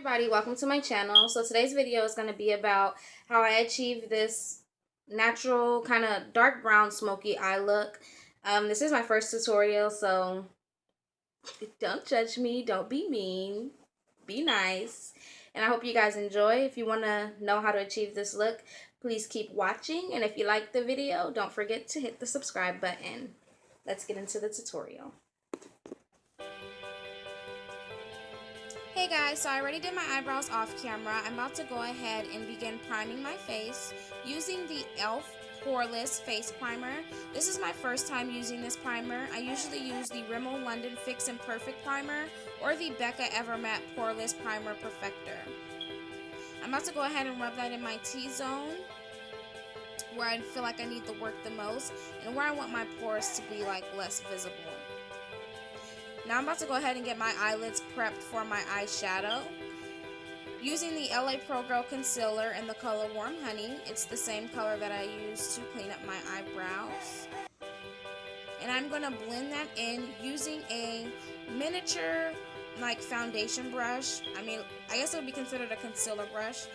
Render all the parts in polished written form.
everybody, welcome to my channel. So today's video is going to be about how I achieved this natural kind of dark brown smoky eye look. This is my first tutorial, so don't judge me, don't be mean, be nice, and I hope you guys enjoy. If you want to know how to achieve this look, please keep watching, and if you like the video, don't forget to hit the subscribe button. Let's get into the tutorial. Hey guys, so I already did my eyebrows off camera. I'm about to go ahead and begin priming my face using the e.l.f. Poreless Face Primer. This is my first time using this primer. I usually use the Rimmel London Fix and Perfect Primer or the Becca Evermatte Poreless Primer Perfector. I'm about to go ahead and rub that in my T-zone where I feel like I need the work the most and where I want my pores to be like less visible. Now I'm about to go ahead and get my eyelids prepped for my eyeshadow. Using the LA Pro Girl Concealer in the color Warm Honey. It's the same color that I use to clean up my eyebrows. And I'm going to blend that in using a miniature like foundation brush. I guess it would be considered a concealer brush.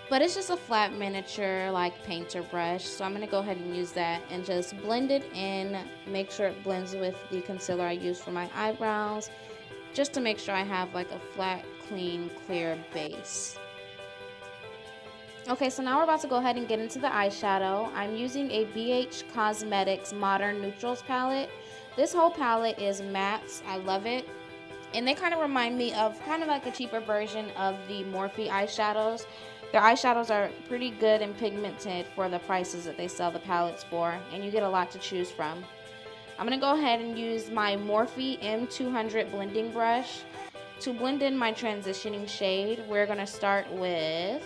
But it's just a flat miniature like painter brush, so I'm going to go ahead and use that and just blend it in, make sure it blends with the concealer I use for my eyebrows, just to make sure I have like a flat, clean, clear base. Okay, so now we're about to go ahead and get into the eyeshadow. I'm using a BH Cosmetics Modern Neutrals palette. This whole palette is mattes. I love it. And they kind of remind me of kind of like a cheaper version of the Morphe eyeshadows. Their eyeshadows are pretty good and pigmented for the prices that they sell the palettes for, and you get a lot to choose from. I'm going to go ahead and use my Morphe M200 blending brush to blend in my transitioning shade. We're going to start with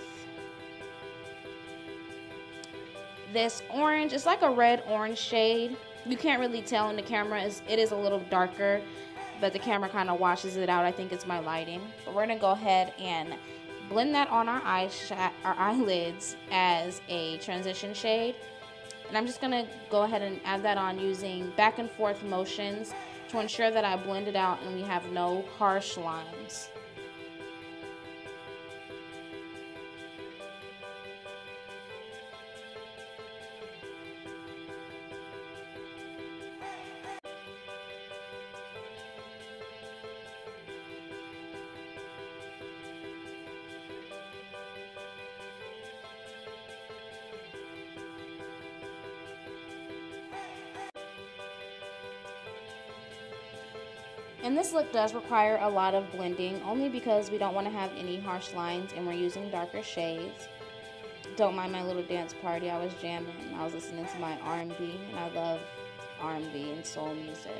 this orange. It's like a red-orange shade. You can't really tell in the camera. It is a little darker, but the camera kind of washes it out. I think it's my lighting. But we're going to go ahead and blend that on our eyelids as a transition shade. And I'm just going to go ahead and add that on using back and forth motions to ensure that I blend it out and we have no harsh lines. And this look does require a lot of blending, only because we don't want to have any harsh lines and we're using darker shades. Don't mind my little dance party. I was jamming. I was listening to my R&B, and I love R&B and soul music.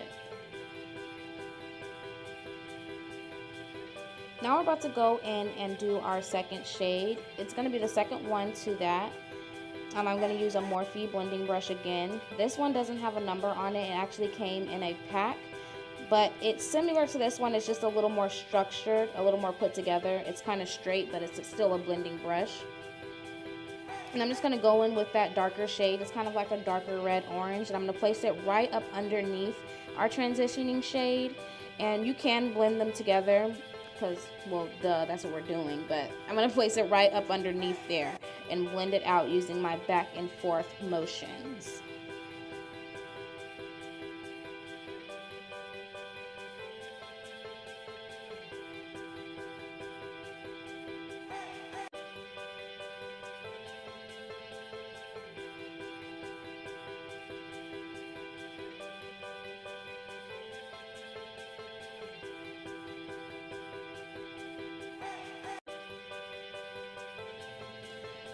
Now we're about to go in and do our second shade. It's going to be the second one to that. I'm going to use a Morphe blending brush again. This one doesn't have a number on it. It actually came in a pack. But it's similar to this one. It's just a little more structured, a little more put together. It's kind of straight, but it's still a blending brush. And I'm just going to go in with that darker shade. It's kind of like a darker red-orange. And I'm going to place it right up underneath our transitioning shade. And you can blend them together because, well, duh, that's what we're doing. But I'm going to place it right up underneath there and blend it out using my back and forth motions.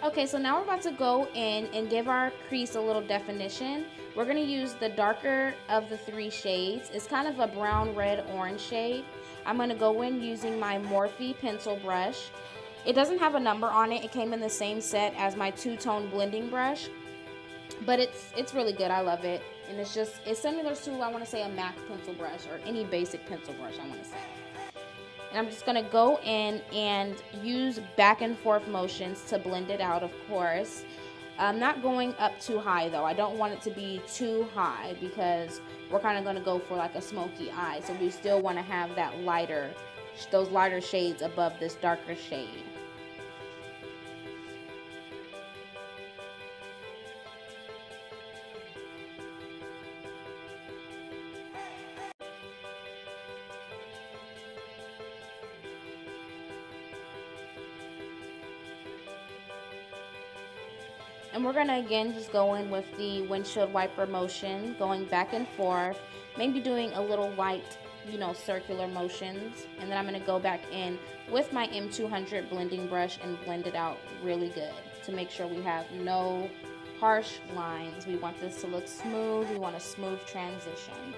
Okay, so now we're about to go in and give our crease a little definition. We're going to use the darker of the three shades. It's kind of a brown, red, orange shade. I'm going to go in using my Morphe pencil brush. It doesn't have a number on it. It came in the same set as my two-tone blending brush. But it's really good. I love it. And it's similar to, I want to say, a MAC pencil brush or any basic pencil brush, I want to say. And I'm just going to go in and use back and forth motions to blend it out, of course. I'm not going up too high though. I don't want it to be too high because we're kind of going to go for like a smoky eye. So we still want to have that those lighter shades above this darker shade. And we're gonna again just go in with the windshield wiper motion, going back and forth, maybe doing a little light, circular motions. And then I'm gonna go back in with my M200 blending brush and blend it out really good to make sure we have no harsh lines. We want this to look smooth. We want a smooth transition.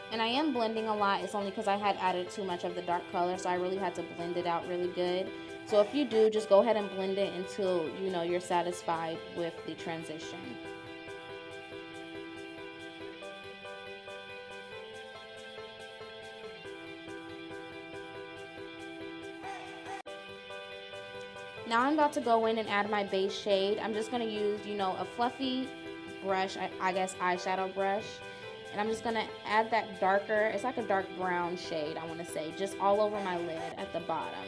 And I am blending a lot. It's only because I had added too much of the dark color, so I really had to blend it out really good. So if you do, just go ahead and blend it until you're satisfied with the transition. Now I'm about to go in and add my base shade. I'm just going to use, a fluffy brush, I guess eyeshadow brush. And I'm just going to add that darker, it's like a dark brown shade, I want to say, just all over my lid at the bottom.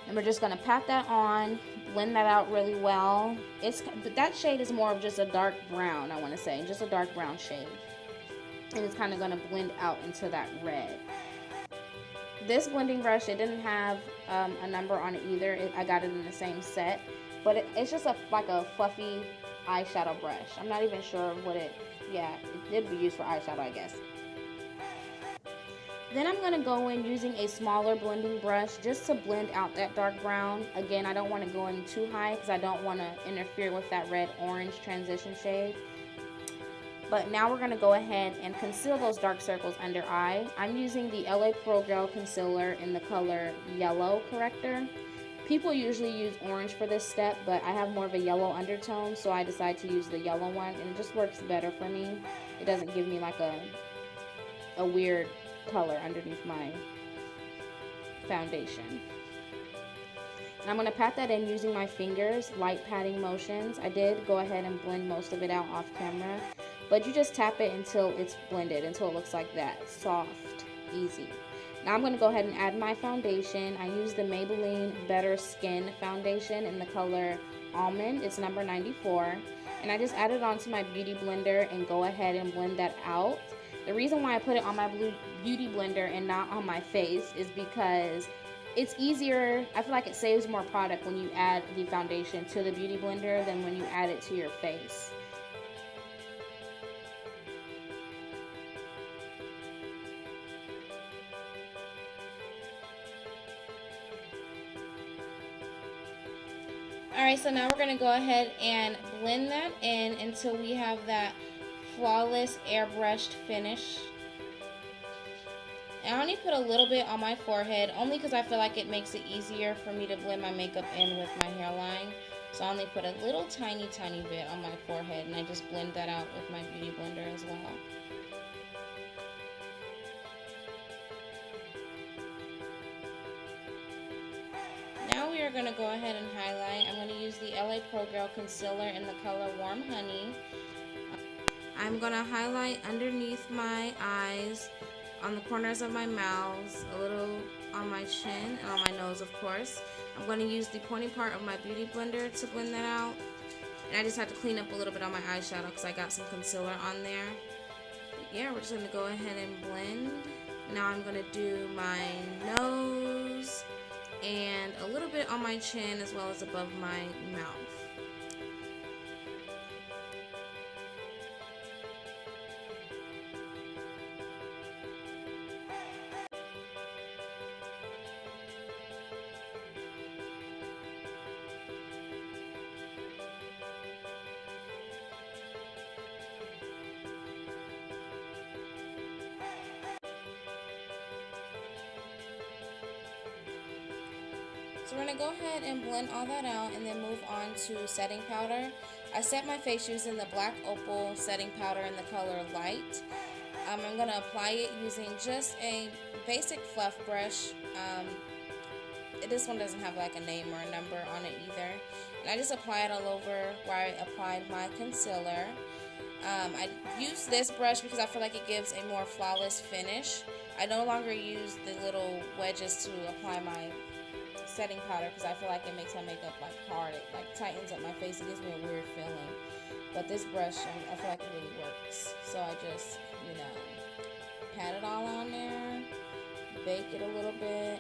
And we're just going to pat that on, blend that out really well. That shade is more of just a dark brown, I want to say, just a dark brown shade. And it's kind of going to blend out into that red. This blending brush, it didn't have a number on it either. I got it in the same set. But it's just like a fluffy eyeshadow brush. I'm not even sure what it did be used for eyeshadow, I guess. Then I'm going to go in using a smaller blending brush just to blend out that dark brown. Again, I don't want to go in too high because I don't want to interfere with that red-orange transition shade. But now we're going to go ahead and conceal those dark circles under eye. I'm using the LA Pro Girl Concealer in the color Yellow Corrector. People usually use orange for this step, but I have more of a yellow undertone, so I decided to use the yellow one, and it just works better for me. It doesn't give me like a weird color underneath my foundation. And I'm going to pat that in using my fingers, light patting motions. I did go ahead and blend most of it out off camera, but you just tap it until it's blended, until it looks like that, soft, easy. Now I'm going to go ahead and add my foundation. I use the Maybelline Better Skin foundation in the color Almond. It's number 94. And I just add it onto my beauty blender and go ahead and blend that out. The reason why I put it on my beauty blender and not on my face is because it's easier. I feel like it saves more product when you add the foundation to the beauty blender than when you add it to your face. Alright, so now we're going to go ahead and blend that in until we have that flawless airbrushed finish. And I only put a little bit on my forehead, only because I feel like it makes it easier for me to blend my makeup in with my hairline. So I only put a little tiny bit on my forehead, and I just blend that out with my beauty blender as well. Now we are going to go ahead and highlight. I'm going to use the LA Pro Girl Concealer in the color Warm Honey. I'm going to highlight underneath my eyes, on the corners of my mouths, a little on my chin, and on my nose, of course. I'm going to use the pointy part of my beauty blender to blend that out. And I just have to clean up a little bit on my eyeshadow because I got some concealer on there. But yeah, we're just going to go ahead and blend. Now I'm going to do my nose and a little bit on my chin as well as above my mouth. So we're going to go ahead and blend all that out and then move on to setting powder. I set my face using the Black Opal setting powder in the color Light. I'm going to apply it using just a basic fluff brush. This one doesn't have like a name or a number on it either. And I just apply it all over where I applied my concealer. I use this brush because I feel like it gives a more flawless finish. I no longer use the little wedges to apply my setting powder because I feel like it makes my makeup like hard. It like tightens up my face. It gives me a weird feeling. But this brush, I feel like it really works. So I just, you know, pat it all on there, bake it a little bit.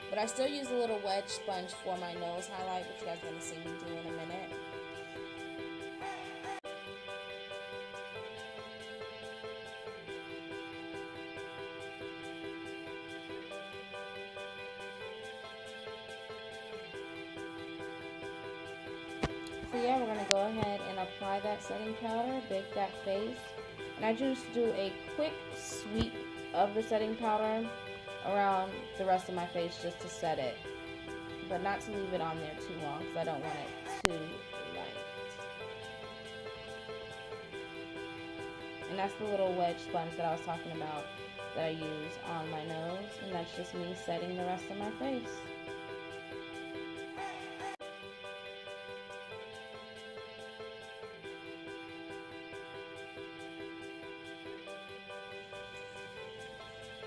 But I still use a little wedge sponge for my nose highlight, which you guys are going to see me do in a minute. So yeah, we're going to go ahead and apply that setting powder, bake that face. And I just do a quick sweep of the setting powder around the rest of my face just to set it. But not to leave it on there too long because I don't want it too light. And that's the little wedge sponge that I was talking about that I use on my nose. And that's just me setting the rest of my face.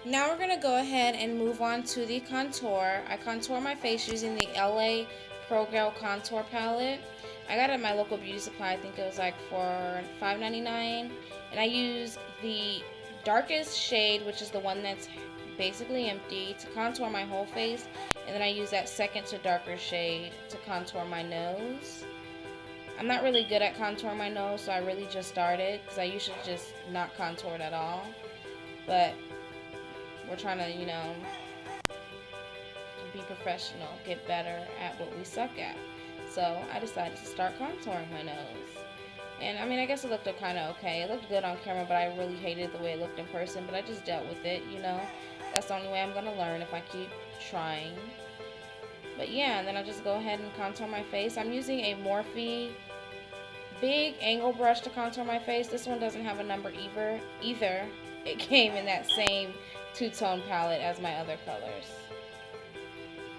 Now we're going to go ahead and move on to the contour. I contour my face using the LA Pro Girl Contour Palette. I got it at my local beauty supply. I think it was like for $5.99. And I use the darkest shade, which is the one that's basically empty, to contour my whole face. And then I use that second to darker shade to contour my nose. I'm not really good at contouring my nose, so I really just started because I usually just not contour it at all. But we're trying to, you know, be professional, get better at what we suck at. So I decided to start contouring my nose. And I mean, I guess it looked kind of okay. It looked good on camera, but I really hated the way it looked in person. But I just dealt with it, you know. That's the only way I'm going to learn if I keep trying. But yeah, and then I just go ahead and contour my face. I'm using a Morphe big angle brush to contour my face. This one doesn't have a number either. It came in that same two-tone palette as my other colors.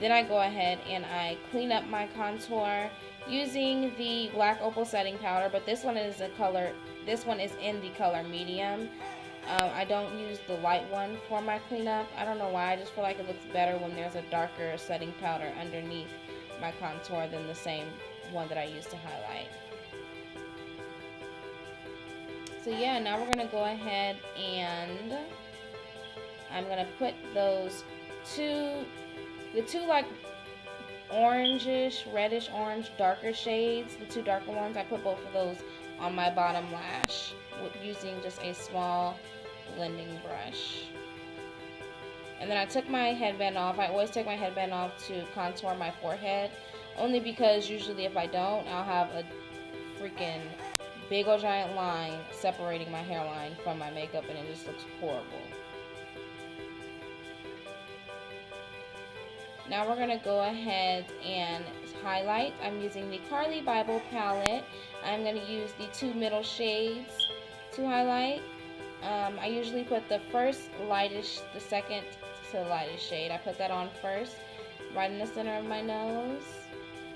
Then I go ahead and I clean up my contour using the Black Opal setting powder, but this one is in the color medium. I don't use the light one for my cleanup. I don't know why. I just feel like it looks better when there's a darker setting powder underneath my contour than the same one that I use to highlight. So yeah, now we're going to go ahead and I'm going to put the two like orangish, reddish orange, darker shades, the two darker ones, I put both of those on my bottom lash using just a small blending brush. And then I took my headband off. I always take my headband off to contour my forehead, only because usually if I don't, I'll have a freaking big old giant line separating my hairline from my makeup, and it just looks horrible. Now we're going to go ahead and highlight. I'm using the Carly Bible palette. I'm going to use the two middle shades to highlight. I usually put the first lightest, the second to lightest shade. I put that on first, right in the center of my nose.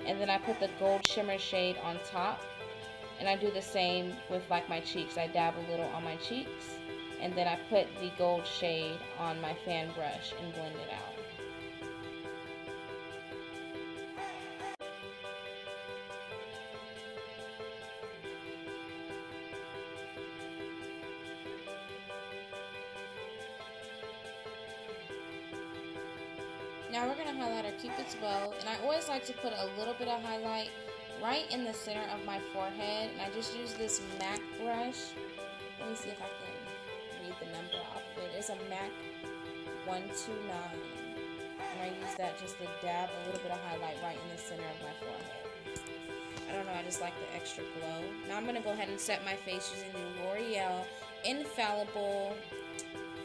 And then I put the gold shimmer shade on top. And I do the same with like my cheeks. I dab a little on my cheeks. And then I put the gold shade on my fan brush and blend it out. Now we're going to highlight our Cupid's bow, and I always like to put a little bit of highlight right in the center of my forehead, and I just use this MAC brush. Let me see if I can read the number off of it. It's a MAC 129, and I use that just to dab a little bit of highlight right in the center of my forehead. I don't know, I just like the extra glow. Now I'm going to go ahead and set my face using the L'Oreal Infallible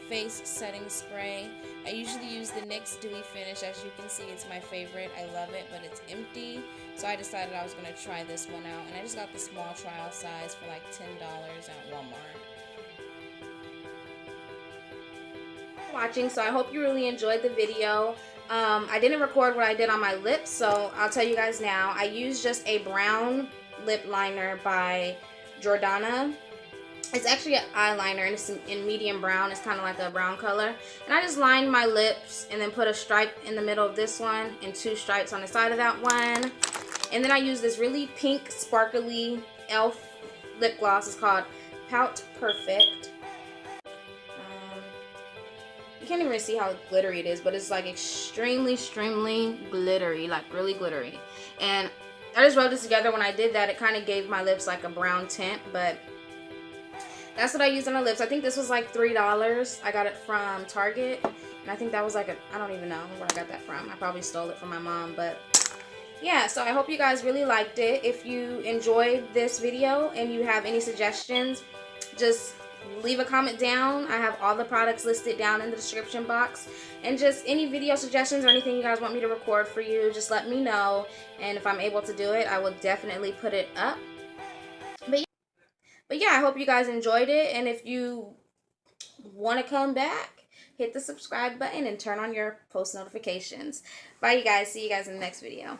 face setting spray. I usually use the NYX Dewy Finish. As you can see, it's my favorite. I love it, but it's empty. So I decided I was going to try this one out. And I just got the small trial size for like $10 at Walmart. Watching, so I hope you really enjoyed the video. I didn't record what I did on my lips, so I'll tell you guys now. I used just a brown lip liner by Jordana. It's actually an eyeliner, and it's in medium brown. It's kind of like a brown color. And I just lined my lips and then put a stripe in the middle of this one and 2 stripes on the side of that one. And then I used this really pink, sparkly e.l.f. lip gloss. It's called Pout Perfect. You can't even see how glittery it is, but it's like extremely glittery, like really glittery. And I just rubbed this together. When I did that, it kind of gave my lips like a brown tint, but that's what I used on the lips. I think this was like $3. I got it from Target, and I think that was like I don't even know where I got that from. I probably stole it from my mom, but yeah, so I hope you guys really liked it. If you enjoyed this video and you have any suggestions, just leave a comment down. I have all the products listed down in the description box. And just any video suggestions or anything you guys want me to record for you, just let me know. And if I'm able to do it, I will definitely put it up. But yeah, I hope you guys enjoyed it. And if you want to come back, hit the subscribe button and turn on your post notifications. Bye, you guys. See you guys in the next video.